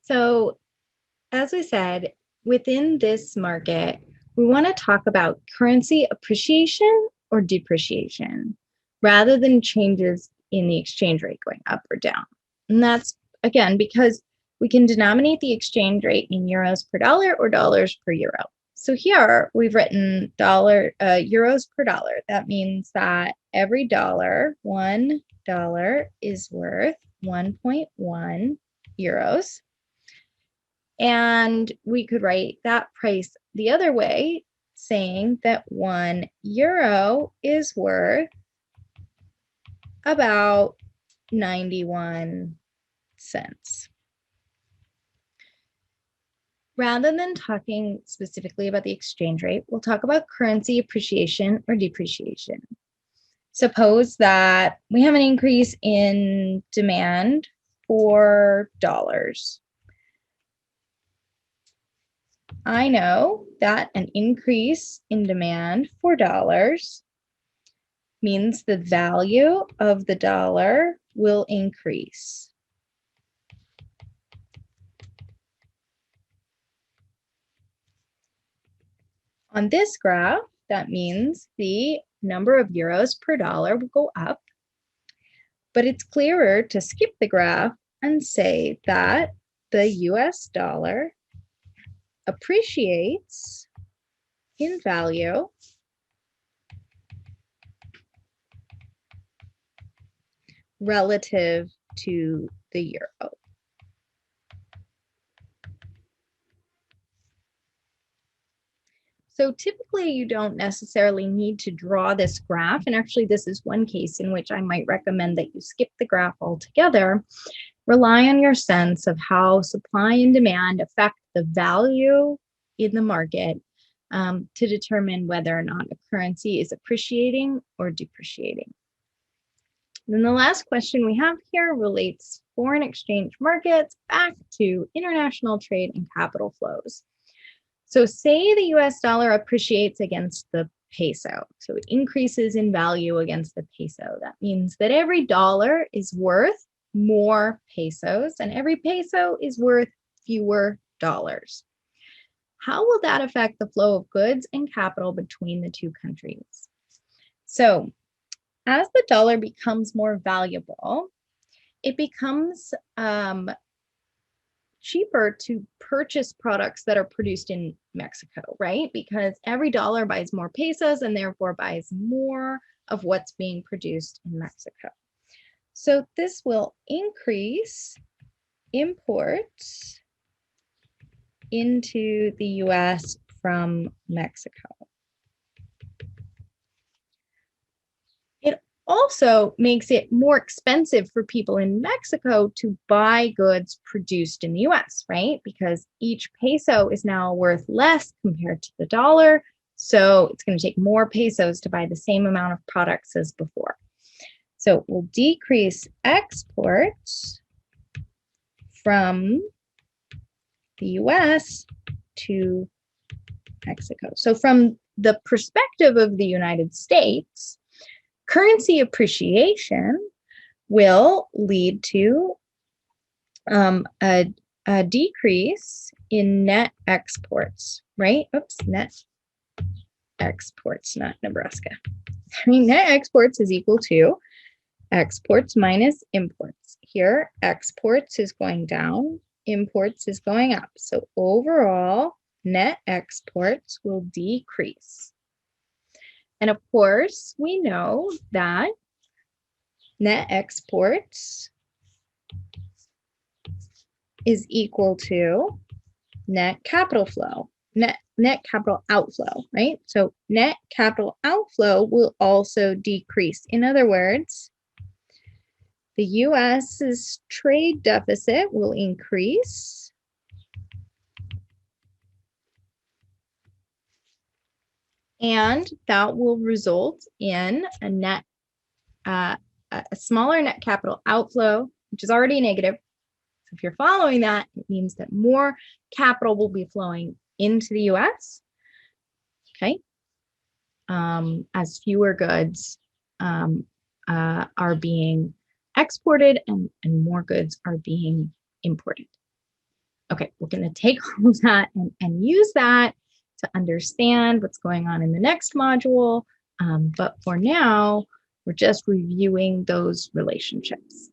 So, as we said, within this market, we want to talk about currency appreciation or depreciation rather than changes in the exchange rate going up or down. And that's again because we can denominate the exchange rate in euros per dollar or dollars per euro. So here we've written euros per dollar. That means that every dollar, $1 is worth 1.1 euros. And we could write that price the other way, saying that 1 euro is worth about 91 cents. Rather than talking specifically about the exchange rate, we'll talk about currency appreciation or depreciation. Suppose that we have an increase in demand for dollars. I know that an increase in demand for dollars means the value of the dollar will increase. On this graph, that means the number of euros per dollar will go up, but it's clearer to skip the graph and say that the US dollar appreciates in value relative to the euro. So typically you don't necessarily need to draw this graph. And actually this is one case in which I might recommend that you skip the graph altogether. Rely on your sense of how supply and demand affect the value in the market to determine whether or not a currency is appreciating or depreciating. Then the last question we have here relates foreign exchange markets back to international trade and capital flows. So say the US dollar appreciates against the peso. So it increases in value against the peso. That means that every dollar is worth more pesos and every peso is worth fewer dollars. How will that affect the flow of goods and capital between the two countries? So as the dollar becomes more valuable, it becomes cheaper to purchase products that are produced in Mexico, right? Because every dollar buys more pesos and therefore buys more of what's being produced in Mexico. So this will increase imports into the US from Mexico. It also makes it more expensive for people in Mexico to buy goods produced in the US, right? Because each peso is now worth less compared to the dollar. So it's going to take more pesos to buy the same amount of products as before. So we'll decrease exports from the US to Mexico. So from the perspective of the United States, currency appreciation will lead to a decrease in net exports, right? Oops, net exports, not Nebraska. Net exports is equal to exports minus imports. Here, exports is going down, imports is going up. So overall, net exports will decrease. And of course, we know that net exports is equal to net capital flow, net capital outflow, right? So net capital outflow will also decrease. In other words, the US's trade deficit will increase and that will result in a net a smaller net capital outflow, which is already negative. So if you're following that, it means that more capital will be flowing into the US, okay, as fewer goods are being exported and more goods are being imported. Okay, we're going to take all of that and use that to understand what's going on in the next module. But for now, we're just reviewing those relationships.